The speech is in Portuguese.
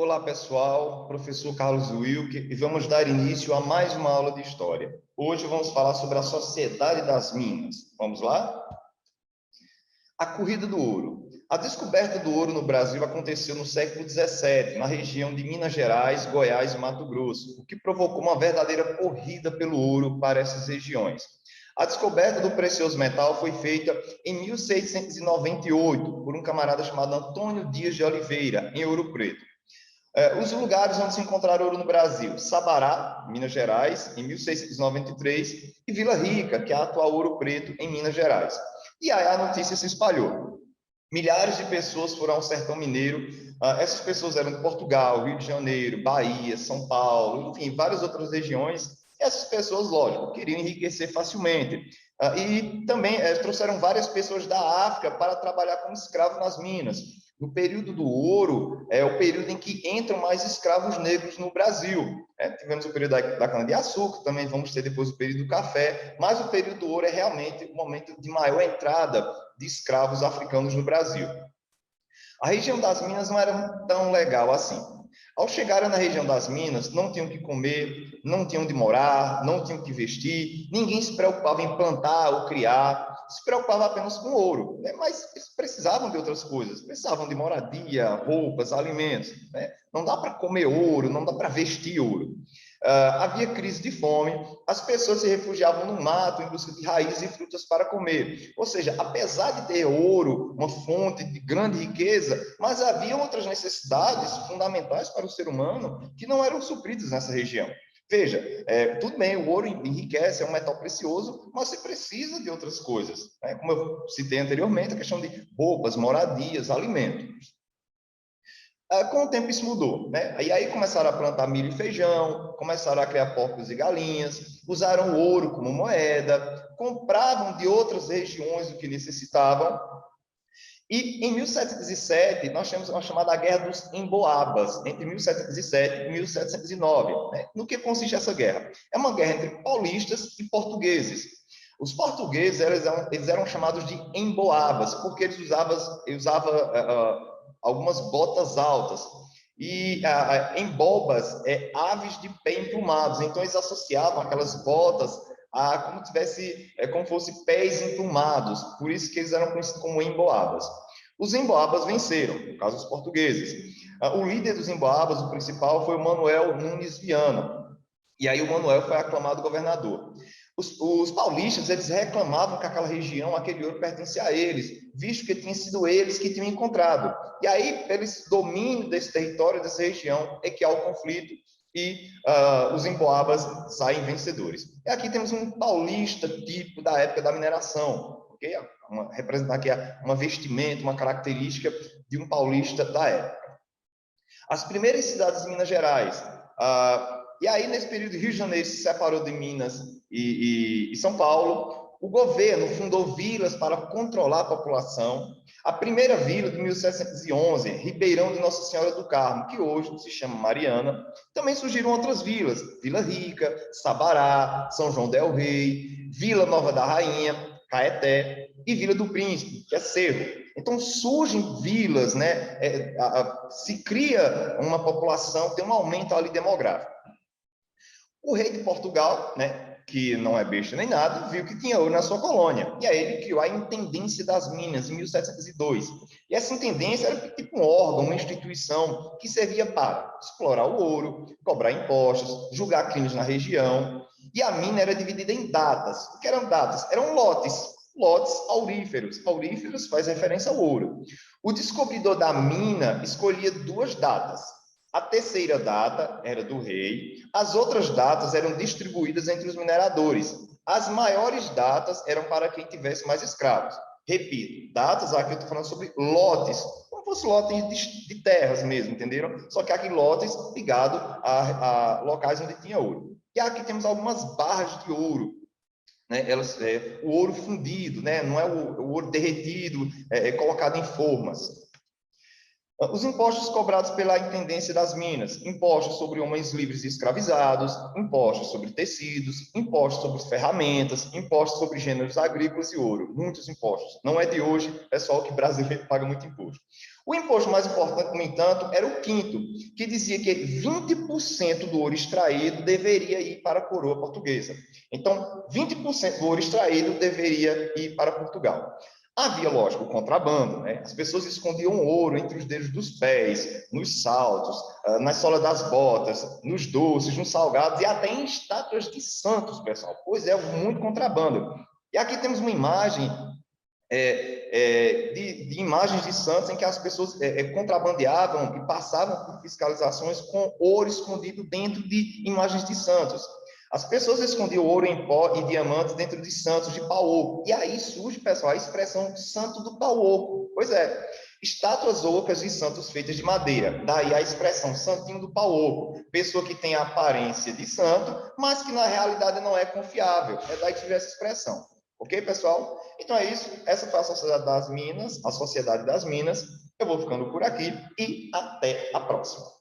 Olá, pessoal. Professor Carlos Wilker, e vamos dar início a mais uma aula de História. Hoje vamos falar sobre a Sociedade das Minas. Vamos lá? A Corrida do Ouro. A descoberta do ouro no Brasil aconteceu no século XVII, na região de Minas Gerais, Goiás e Mato Grosso, o que provocou uma verdadeira corrida pelo ouro para essas regiões. A descoberta do precioso metal foi feita em 1698 por um camarada chamado Antônio Dias de Oliveira, em Ouro Preto. Os lugares onde se encontraram ouro no Brasil: Sabará, Minas Gerais, em 1693, e Vila Rica, que é a atual Ouro Preto, em Minas Gerais. E aí a notícia se espalhou. Milhares de pessoas foram ao sertão mineiro. Essas pessoas eram de Portugal, Rio de Janeiro, Bahia, São Paulo, enfim, várias outras regiões. E essas pessoas, lógico, queriam enriquecer facilmente. E também trouxeram várias pessoas da África para trabalhar como escravos nas minas. No período do ouro, é o período em que entram mais escravos negros no Brasil. Tivemos o período da cana-de-açúcar, também vamos ter depois o período do café, mas o período do ouro é realmente o momento de maior entrada de escravos africanos no Brasil. A região das minas não era tão legal assim. Ao chegarem na região das minas, não tinham o que comer, não tinham onde morar, não tinham o que vestir, ninguém se preocupava em plantar ou criar, se preocupava apenas com ouro, né? Mas eles precisavam de outras coisas, precisavam de moradia, roupas, alimentos, né? Não dá para comer ouro, não dá para vestir ouro. Havia crise de fome, as pessoas se refugiavam no mato em busca de raízes e frutas para comer. Ou seja, apesar de ter ouro, uma fonte de grande riqueza, mas havia outras necessidades fundamentais para o ser humano que não eram supridas nessa região. Veja, tudo bem, o ouro enriquece, é um metal precioso, mas você precisa de outras coisas, né? Como eu citei anteriormente, a questão de roupas, moradias, alimentos. Com o tempo isso mudou, né? E aí começaram a plantar milho e feijão, começaram a criar porcos e galinhas, usaram o ouro como moeda, compravam de outras regiões o que necessitavam. E em 1707, nós temos uma chamada Guerra dos Emboabas, entre 1707 e 1709. Né? No que consiste essa guerra? É uma guerra entre paulistas e portugueses. Os portugueses eles eram chamados de emboabas, porque eles usavam algumas botas altas. E embobas aves de pé emplumados, então eles associavam aquelas botas como fosse pés emplumados, por isso que eles eram conhecidos como emboabas. Os emboabas venceram, no caso os portugueses. O líder dos emboabas, o principal, foi o Manuel Nunes Viana, e aí o Manuel foi aclamado governador. Os paulistas, eles reclamavam que aquela região, aquele ouro pertencia a eles, visto que tinham sido eles que tinham encontrado. E aí, pelo domínio desse território, dessa região, é que há o conflito e os emboabas saem vencedores. E aqui temos um paulista tipo da época da mineração, ok? Representar aqui uma vestimenta, uma característica de um paulista da época. As primeiras cidades de Minas Gerais, e aí nesse período Rio de Janeiro se separou de Minas e São Paulo. O governo fundou vilas para controlar a população. A primeira vila, de 1711, Ribeirão de Nossa Senhora do Carmo, que hoje se chama Mariana. Também surgiram outras vilas: Vila Rica, Sabará, São João del Rei, Vila Nova da Rainha, Caeté e Vila do Príncipe, que é Cerro. Então surgem vilas, né? Se cria uma população, tem um aumento ali demográfico. O rei de Portugal, né, que não é besta nem nada, viu que tinha ouro na sua colônia. E aí ele criou a Intendência das Minas, em 1702. E essa intendência era tipo um órgão, uma instituição que servia para explorar o ouro, cobrar impostos, julgar crimes na região. E a mina era dividida em datas. O que eram datas? Eram lotes auríferos. Auríferos faz referência ao ouro. O descobridor da mina escolhia duas datas. A terceira data era do rei, as outras datas eram distribuídas entre os mineradores. As maiores datas eram para quem tivesse mais escravos. Repito, datas, aqui eu estou falando sobre lotes, como fosse lotes de terras mesmo, entenderam? Só que aqui lotes ligados a locais onde tinha ouro. E aqui temos algumas barras de ouro. Né, o ouro fundido, né, não é o ouro derretido, colocado em formas. Os impostos cobrados pela Intendência das Minas, impostos sobre homens livres e escravizados, impostos sobre tecidos, impostos sobre ferramentas, impostos sobre gêneros agrícolas e ouro. Muitos impostos. Não é de hoje, pessoal, que brasileiro paga muito imposto. O imposto mais importante, no entanto, era o quinto, que dizia que 20% do ouro extraído deveria ir para a coroa portuguesa. Então, 20% do ouro extraído deveria ir para Portugal. Havia, lógico, o contrabando, né? As pessoas escondiam ouro entre os dedos dos pés, nos saltos, na sola das botas, nos doces, nos salgados e até em estátuas de santos, pessoal. Pois é, muito contrabando. E aqui temos uma imagem de imagens de santos em que as pessoas contrabandeavam e passavam por fiscalizações com ouro escondido dentro de imagens de santos. As pessoas escondiam ouro em pó e diamantes dentro de santos de pau oco. E aí surge, pessoal, a expressão santo do pau oco. Pois é, estátuas ocas de santos feitas de madeira. Daí a expressão santinho do pau oco. Pessoa que tem a aparência de santo, mas que na realidade não é confiável. É daí que surge essa expressão. Ok, pessoal? Então é isso. Essa foi a Sociedade das Minas, a Sociedade das Minas. Eu vou ficando por aqui e até a próxima.